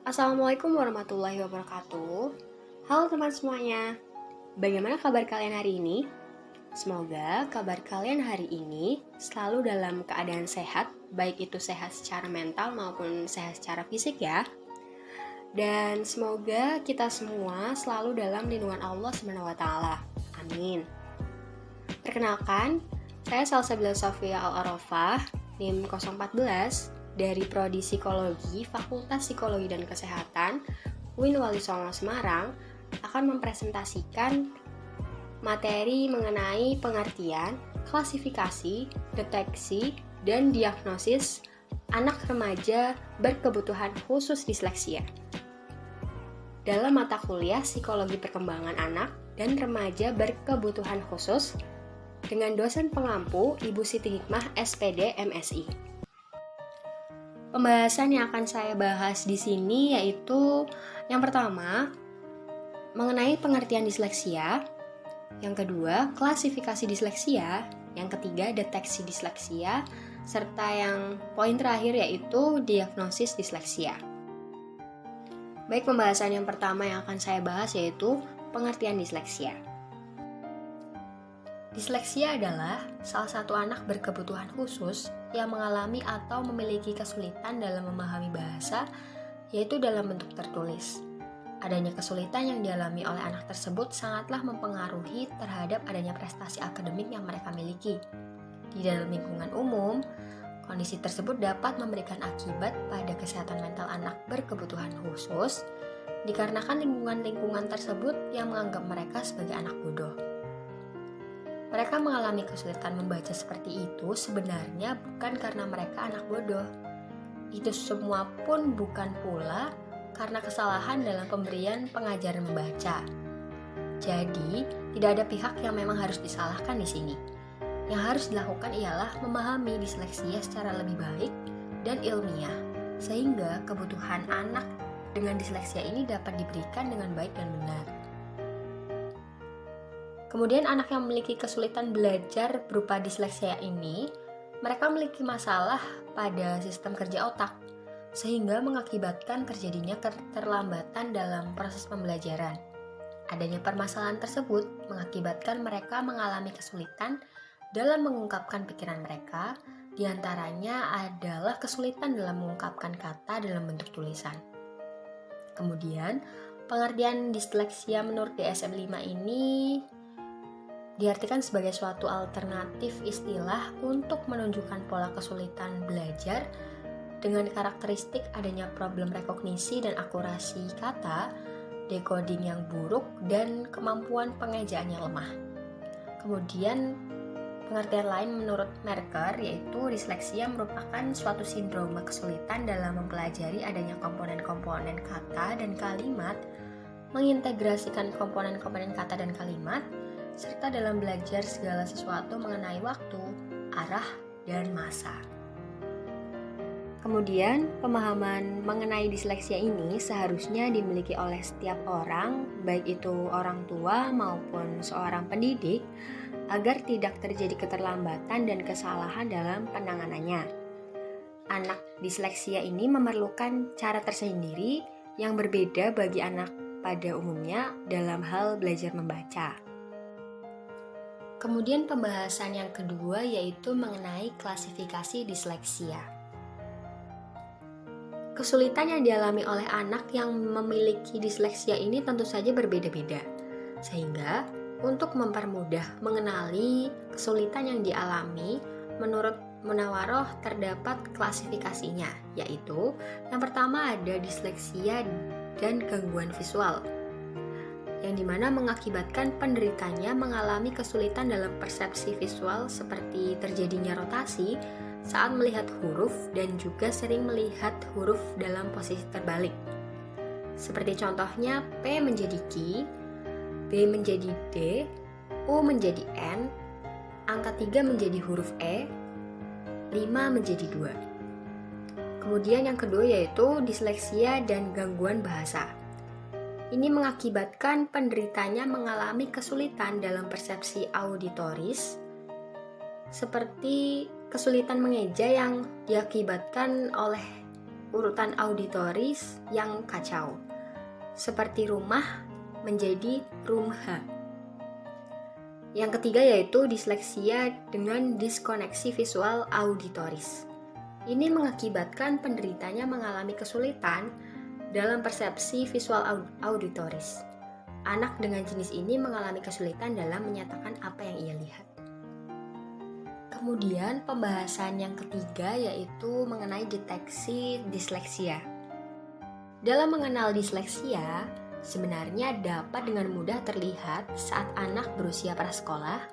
Assalamualaikum warahmatullahi wabarakatuh. Halo teman semuanya, bagaimana kabar kalian hari ini? Semoga kabar kalian hari ini selalu dalam keadaan sehat, baik itu sehat secara mental maupun sehat secara fisik ya. Dan semoga kita semua selalu dalam lindungan Allah SWT. Amin. Perkenalkan, saya Salsabila Sofia Al-Arafah, NIM 014, dari Prodi Psikologi, Fakultas Psikologi dan Kesehatan, UIN Wali Songo Semarang, akan mempresentasikan materi mengenai pengertian, klasifikasi, deteksi, dan diagnosis anak remaja berkebutuhan khusus disleksia. Dalam mata kuliah Psikologi Perkembangan Anak dan Remaja Berkebutuhan Khusus dengan dosen pengampu Ibu Siti Hikmah SPD MSI. Pembahasan yang akan saya bahas di sini yaitu yang pertama, mengenai pengertian disleksia, yang kedua, klasifikasi disleksia, yang ketiga, deteksi disleksia, serta yang poin terakhir yaitu diagnosis disleksia. Baik, pembahasan yang pertama yang akan saya bahas yaitu pengertian disleksia. Disleksia adalah salah satu anak berkebutuhan khusus yang mengalami atau memiliki kesulitan dalam memahami bahasa, yaitu dalam bentuk tertulis. Adanya kesulitan yang dialami oleh anak tersebut sangatlah mempengaruhi terhadap adanya prestasi akademik yang mereka miliki. Di dalam lingkungan umum, kondisi tersebut dapat memberikan akibat pada kesehatan mental anak berkebutuhan khusus, dikarenakan lingkungan-lingkungan tersebut yang menganggap mereka sebagai anak bodoh. Mereka mengalami kesulitan membaca seperti itu sebenarnya bukan karena mereka anak bodoh. Itu semua pun bukan pula karena kesalahan dalam pemberian pengajaran membaca. Jadi, tidak ada pihak yang memang harus disalahkan di sini. Yang harus dilakukan ialah memahami disleksia secara lebih baik dan ilmiah, sehingga kebutuhan anak dengan disleksia ini dapat diberikan dengan baik dan benar. Kemudian anak yang memiliki kesulitan belajar berupa disleksia ini, mereka memiliki masalah pada sistem kerja otak, sehingga mengakibatkan terjadinya keterlambatan dalam proses pembelajaran. Adanya permasalahan tersebut mengakibatkan mereka mengalami kesulitan dalam mengungkapkan pikiran mereka, diantaranya adalah kesulitan dalam mengungkapkan kata dalam bentuk tulisan. Kemudian, pengertian disleksia menurut DSM-5 ini diartikan sebagai suatu alternatif istilah untuk menunjukkan pola kesulitan belajar dengan karakteristik adanya problem rekognisi dan akurasi kata, decoding yang buruk, dan kemampuan pengejaannya lemah. Kemudian, pengertian lain menurut Merker yaitu disleksia merupakan suatu sindroma kesulitan dalam mempelajari adanya komponen-komponen kata dan kalimat, mengintegrasikan komponen-komponen kata dan kalimat, serta dalam belajar segala sesuatu mengenai waktu, arah, dan masa. Kemudian, pemahaman mengenai disleksia ini seharusnya dimiliki oleh setiap orang, baik itu orang tua maupun seorang pendidik, agar tidak terjadi keterlambatan dan kesalahan dalam penanganannya. Anak disleksia ini memerlukan cara tersendiri yang berbeda bagi anak pada umumnya dalam hal belajar membaca. Kemudian pembahasan yang kedua yaitu mengenai klasifikasi disleksia. Kesulitan yang dialami oleh anak yang memiliki disleksia ini tentu saja berbeda-beda. Sehingga untuk mempermudah mengenali kesulitan yang dialami, menurut Munawaroh terdapat klasifikasinya, yaitu yang pertama ada disleksia dan gangguan visual, yang dimana mengakibatkan penderitanya mengalami kesulitan dalam persepsi visual seperti terjadinya rotasi saat melihat huruf dan juga sering melihat huruf dalam posisi terbalik. Seperti contohnya P menjadi Q, B menjadi D, U menjadi N, angka 3 menjadi huruf E, 5 menjadi 2. Kemudian yang kedua yaitu disleksia dan gangguan bahasa. Ini mengakibatkan penderitanya mengalami kesulitan dalam persepsi auditoris, seperti kesulitan mengeja yang diakibatkan oleh urutan auditoris yang kacau, seperti rumah menjadi rumha. Yang ketiga yaitu disleksia dengan diskoneksi visual auditoris. Ini mengakibatkan penderitanya mengalami kesulitan dalam persepsi visual auditoris. Anak dengan jenis ini mengalami kesulitan dalam menyatakan apa yang ia lihat. Kemudian pembahasan yang ketiga yaitu mengenai deteksi disleksia. Dalam mengenal disleksia, sebenarnya dapat dengan mudah terlihat saat anak berusia prasekolah,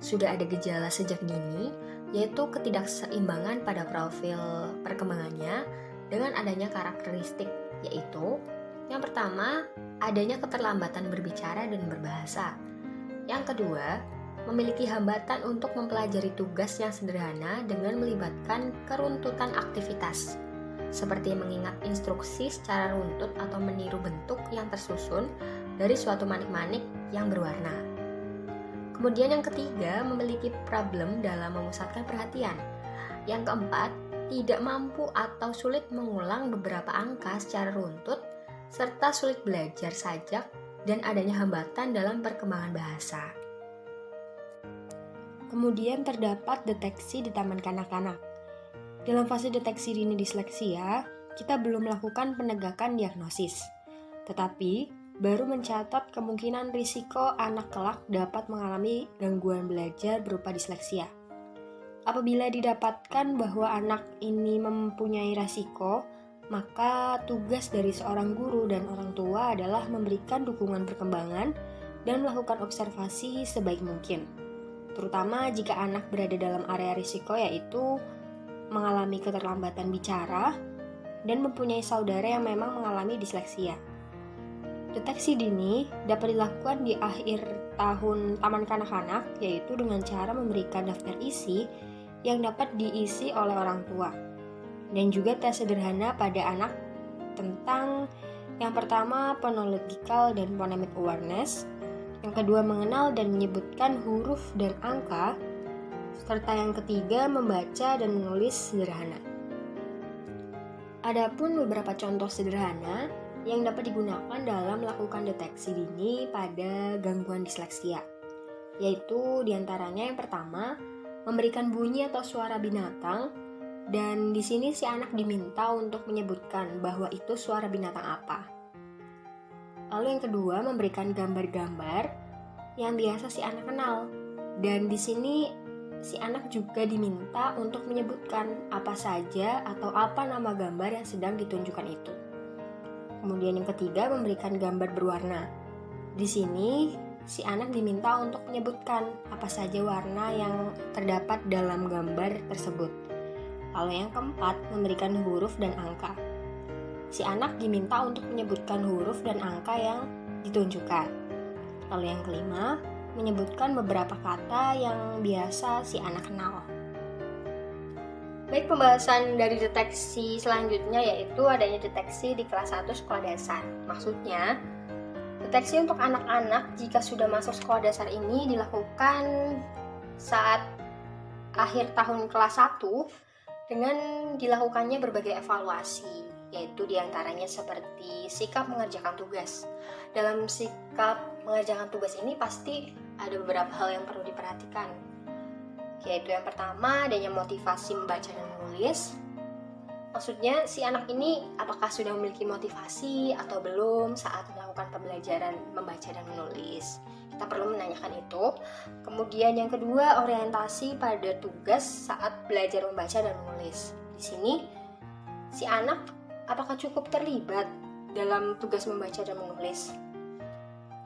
sudah ada gejala sejak dini, yaitu ketidakseimbangan pada profil perkembangannya dengan adanya karakteristik, yaitu yang pertama, adanya keterlambatan berbicara dan berbahasa. Yang kedua, memiliki hambatan untuk mempelajari tugas yang sederhana dengan melibatkan keruntutan aktivitas, seperti mengingat instruksi secara runtut atau meniru bentuk yang tersusun dari suatu manik-manik yang berwarna. Kemudian yang ketiga, memiliki problem dalam memusatkan perhatian. Yang keempat, tidak mampu atau sulit mengulang beberapa angka secara runtut, serta sulit belajar sajak dan adanya hambatan dalam perkembangan bahasa. Kemudian terdapat deteksi di taman kanak-kanak. Dalam fase deteksi dini disleksia, kita belum melakukan penegakan diagnosis, tetapi baru mencatat kemungkinan risiko anak kelak dapat mengalami gangguan belajar berupa disleksia. Apabila didapatkan bahwa anak ini mempunyai risiko, maka tugas dari seorang guru dan orang tua adalah memberikan dukungan perkembangan dan melakukan observasi sebaik mungkin, terutama jika anak berada dalam area risiko yaitu mengalami keterlambatan bicara dan mempunyai saudara yang memang mengalami disleksia. Deteksi dini dapat dilakukan di akhir tahun taman kanak-kanak, yaitu dengan cara memberikan daftar isi yang dapat diisi oleh orang tua, dan juga tes sederhana pada anak tentang yang pertama phonological dan phonemic awareness, yang kedua mengenal dan menyebutkan huruf dan angka, serta yang ketiga membaca dan menulis sederhana. Adapun beberapa contoh sederhana yang dapat digunakan dalam melakukan deteksi dini pada gangguan disleksia, yaitu diantaranya yang pertama, memberikan bunyi atau suara binatang, dan di sini si anak diminta untuk menyebutkan bahwa itu suara binatang apa. Lalu yang kedua, memberikan gambar-gambar yang biasa si anak kenal, dan di sini si anak juga diminta untuk menyebutkan apa saja atau apa nama gambar yang sedang ditunjukkan itu. Kemudian yang ketiga, memberikan gambar berwarna. Di sini si anak diminta untuk menyebutkan apa saja warna yang terdapat dalam gambar tersebut. Lalu yang keempat, memberikan huruf dan angka. Si anak diminta untuk menyebutkan huruf dan angka yang ditunjukkan. Lalu yang kelima, menyebutkan beberapa kata yang biasa si anak kenal. Baik, pembahasan dari deteksi selanjutnya yaitu adanya deteksi di kelas 1 sekolah dasar. Maksudnya, deteksi untuk anak-anak jika sudah masuk sekolah dasar ini dilakukan saat akhir tahun kelas 1 dengan dilakukannya berbagai evaluasi, yaitu diantaranya seperti sikap mengerjakan tugas. Dalam sikap mengerjakan tugas ini pasti ada beberapa hal yang perlu diperhatikan, yaitu yang pertama adanya motivasi membaca dan menulis. Maksudnya si anak ini apakah sudah memiliki motivasi atau belum saat melakukan pembelajaran membaca dan menulis. Kita perlu menanyakan itu. Kemudian yang kedua, orientasi pada tugas saat belajar membaca dan menulis. Di sini si anak apakah cukup terlibat dalam tugas membaca dan menulis?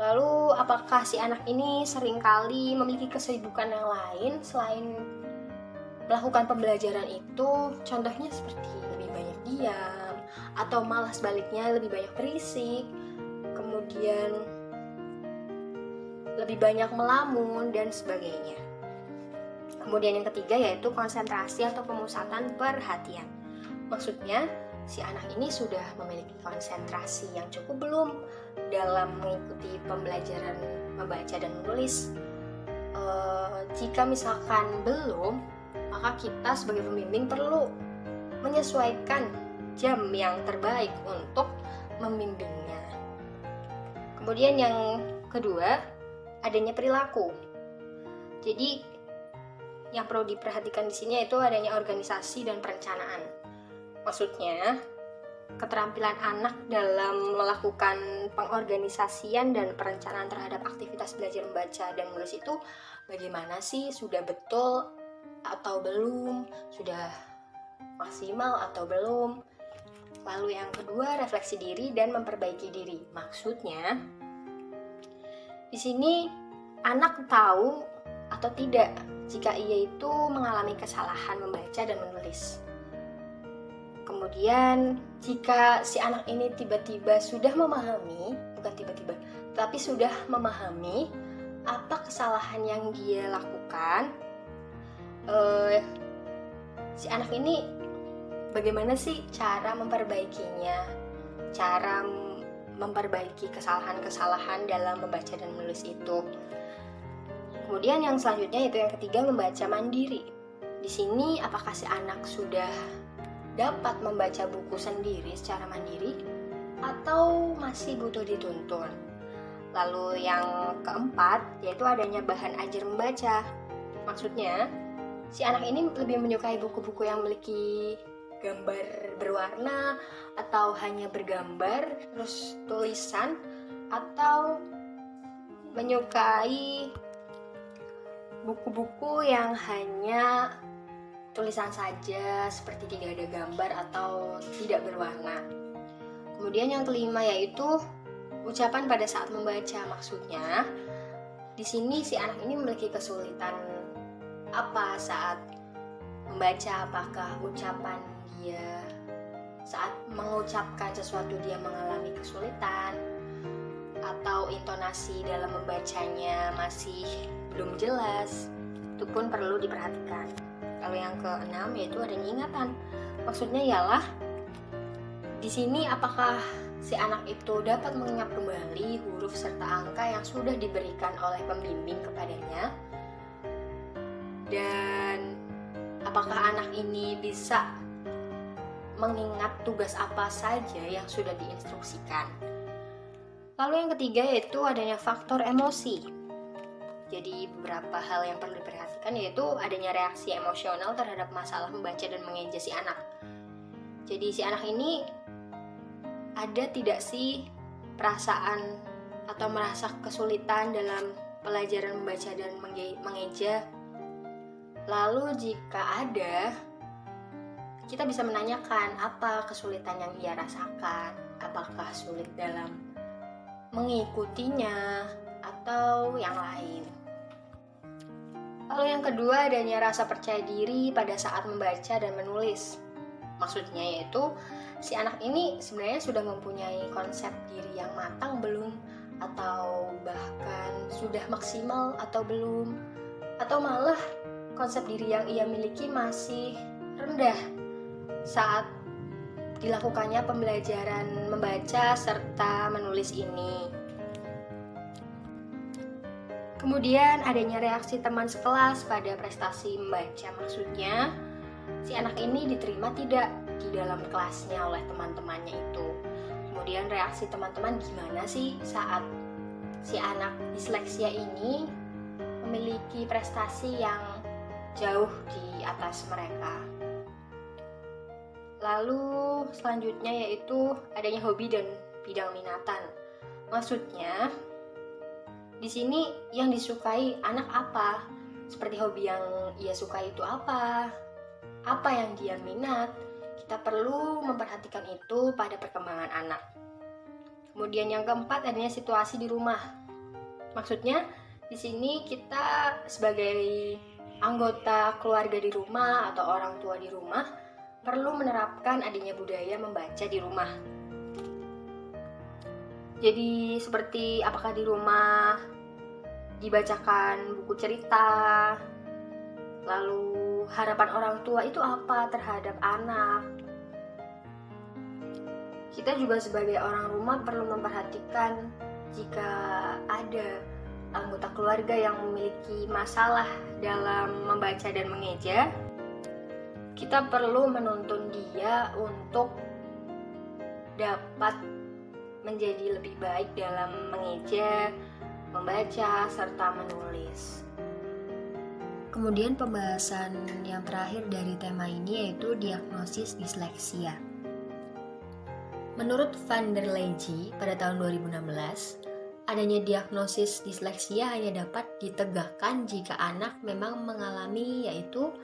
Lalu apakah si anak ini seringkali memiliki kesibukan yang lain selain melakukan pembelajaran itu? Contohnya seperti lebih banyak diam, atau malah sebaliknya lebih banyak berisik, kemudian lebih banyak melamun, dan sebagainya. Kemudian yang ketiga yaitu konsentrasi atau pemusatan perhatian. Maksudnya, si anak ini sudah memiliki konsentrasi yang cukup belum dalam mengikuti pembelajaran membaca dan menulis. Jika misalkan belum, maka kita sebagai pembimbing perlu menyesuaikan jam yang terbaik untuk membimbingnya. Kemudian yang kedua, adanya perilaku. Jadi yang perlu diperhatikan di sini yaitu adanya organisasi dan perencanaan. Maksudnya, keterampilan anak dalam melakukan pengorganisasian dan perencanaan terhadap aktivitas belajar membaca dan menulis itu bagaimana sih? Sudah betul atau belum? Sudah maksimal atau belum? Lalu yang kedua, refleksi diri dan memperbaiki diri. Maksudnya, di sini anak tahu atau tidak jika ia itu mengalami kesalahan membaca dan menulis. Kemudian, jika si anak ini tiba-tiba sudah memahami, bukan tiba-tiba, tapi sudah memahami apa kesalahan yang dia lakukan, si anak ini bagaimana sih cara memperbaikinya, cara memperbaiki kesalahan-kesalahan dalam membaca dan menulis itu. Kemudian yang selanjutnya yaitu yang ketiga, membaca mandiri. Di sini apakah si anak sudah dapat membaca buku sendiri secara mandiri atau masih butuh dituntun. Lalu yang keempat yaitu adanya bahan ajar membaca. Maksudnya si anak ini lebih menyukai buku-buku yang memiliki gambar berwarna atau hanya bergambar terus tulisan, atau menyukai buku-buku yang hanya tulisan saja seperti tidak ada gambar atau tidak berwarna. Kemudian yang kelima yaitu ucapan pada saat membaca. Maksudnya di sini si anak ini memiliki kesulitan apa saat membaca, apakah ucapan dia saat mengucapkan sesuatu dia mengalami kesulitan, atau intonasi dalam membacanya masih belum jelas. Itu pun perlu diperhatikan. Lalu yang keenam yaitu adanya ingatan. Maksudnya ialah di sini apakah si anak itu dapat mengingat kembali huruf serta angka yang sudah diberikan oleh pembimbing kepadanya, dan apakah anak ini bisa mengingat tugas apa saja yang sudah diinstruksikan. Lalu yang ketiga yaitu adanya faktor emosi. Jadi beberapa hal yang perlu diperhatikan yaitu adanya reaksi emosional terhadap masalah membaca dan mengeja si anak. Jadi si anak ini ada tidak sih perasaan atau merasa kesulitan dalam pelajaran membaca dan mengeja? Lalu jika ada, kita bisa menanyakan apa kesulitan yang ia rasakan, apakah sulit dalam mengikutinya atau yang lain. Lalu yang kedua adanya rasa percaya diri pada saat membaca dan menulis. Maksudnya yaitu si anak ini sebenarnya sudah mempunyai konsep diri yang matang belum, atau bahkan sudah maksimal atau belum, atau malah konsep diri yang ia miliki masih rendah saat dilakukannya pembelajaran membaca serta menulis ini. Kemudian adanya reaksi teman sekelas pada prestasi membaca. Maksudnya si anak ini diterima tidak di dalam kelasnya oleh teman-temannya itu. Kemudian reaksi teman-teman gimana sih saat si anak disleksia ini memiliki prestasi yang jauh di atas mereka. Lalu selanjutnya yaitu adanya hobi dan bidang minatan. Maksudnya di sini yang disukai anak apa? Seperti hobi yang ia sukai itu apa? Apa yang dia minat? Kita perlu memperhatikan itu pada perkembangan anak. Kemudian yang keempat adanya situasi di rumah. Maksudnya di sini kita sebagai anggota keluarga di rumah atau orang tua di rumah perlu menerapkan adanya budaya membaca di rumah. Jadi seperti apakah di rumah dibacakan buku cerita, lalu harapan orang tua itu apa terhadap anak. Kita juga sebagai orang rumah perlu memperhatikan jika ada anggota keluarga yang memiliki masalah dalam membaca dan mengeja, kita perlu menuntun dia untuk dapat menjadi lebih baik dalam mengeja, membaca, serta menulis. Kemudian pembahasan yang terakhir dari tema ini yaitu diagnosis disleksia. Menurut Van der Leijie pada tahun 2016, adanya diagnosis disleksia hanya dapat ditegakkan jika anak memang mengalami, yaitu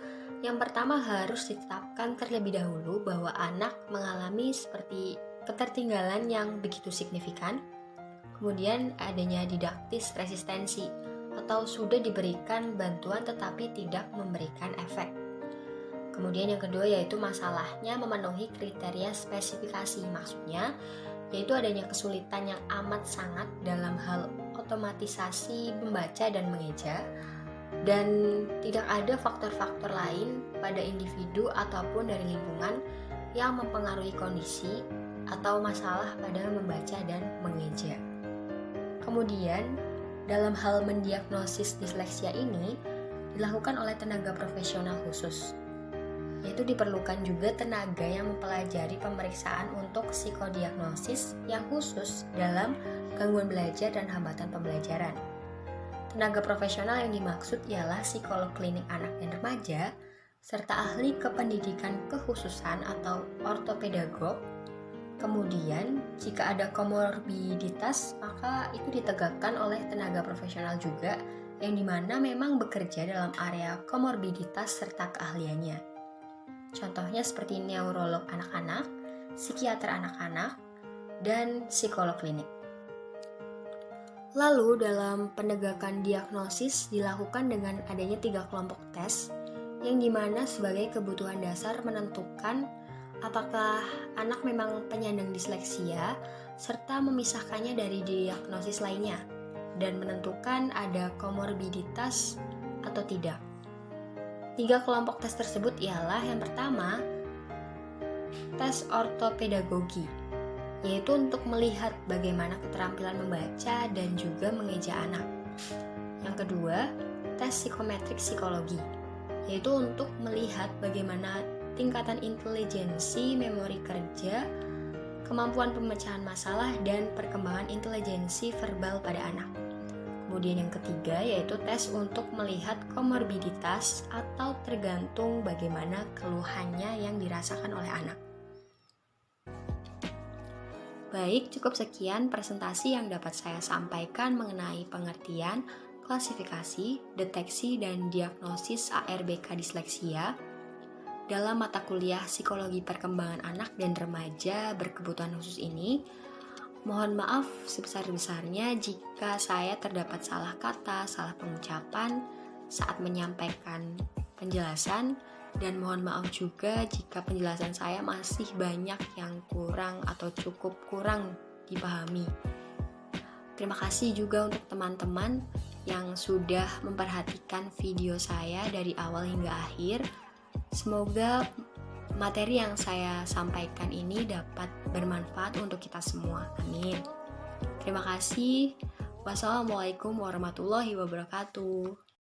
yang pertama harus ditetapkan terlebih dahulu bahwa anak mengalami seperti ketertinggalan yang begitu signifikan. Kemudian adanya didaktis resistensi atau sudah diberikan bantuan tetapi tidak memberikan efek. Kemudian yang kedua yaitu masalahnya memenuhi kriteria spesifikasi, maksudnya yaitu adanya kesulitan yang amat sangat dalam hal otomatisasi membaca dan mengeja, dan tidak ada faktor-faktor lain pada individu ataupun dari lingkungan yang mempengaruhi kondisi atau masalah pada membaca dan mengeja. Kemudian dalam hal mendiagnosis disleksia ini dilakukan oleh tenaga profesional khusus, yaitu diperlukan juga tenaga yang mempelajari pemeriksaan untuk psikodiagnosis yang khusus dalam gangguan belajar dan hambatan pembelajaran. Tenaga profesional yang dimaksud ialah psikolog klinik anak dan remaja, serta ahli kependidikan kekhususan atau ortopedagog. Kemudian, jika ada komorbiditas, maka itu ditegakkan oleh tenaga profesional juga, yang dimana memang bekerja dalam area komorbiditas serta keahliannya. Contohnya seperti neurolog anak-anak, psikiater anak-anak, dan psikolog klinik. Lalu dalam penegakan diagnosis dilakukan dengan adanya 3 kelompok tes, yang dimana sebagai kebutuhan dasar menentukan apakah anak memang penyandang disleksia, serta memisahkannya dari diagnosis lainnya, dan menentukan ada komorbiditas atau tidak. 3 kelompok tes tersebut ialah yang pertama, tes ortopedagogi, yaitu untuk melihat bagaimana keterampilan membaca dan juga mengeja anak. Yang kedua, tes psikometrik psikologi, yaitu untuk melihat bagaimana tingkatan intelijensi, memori kerja, kemampuan pemecahan masalah, dan perkembangan intelijensi verbal pada anak. Kemudian yang ketiga yaitu tes untuk melihat komorbiditas atau tergantung bagaimana keluhannya yang dirasakan oleh anak. Baik, cukup sekian presentasi yang dapat saya sampaikan mengenai pengertian, klasifikasi, deteksi, dan diagnosis ARBK disleksia dalam mata kuliah Psikologi Perkembangan Anak dan Remaja berkebutuhan khusus ini. Mohon maaf sebesar-besarnya jika saya terdapat salah kata, salah pengucapan saat menyampaikan penjelasan, dan mohon maaf juga jika penjelasan saya masih banyak yang kurang atau cukup kurang dipahami. Terima kasih juga untuk teman-teman yang sudah memperhatikan video saya dari awal hingga akhir. Semoga materi yang saya sampaikan ini dapat bermanfaat untuk kita semua. Amin. Terima kasih. Wassalamualaikum warahmatullahi wabarakatuh.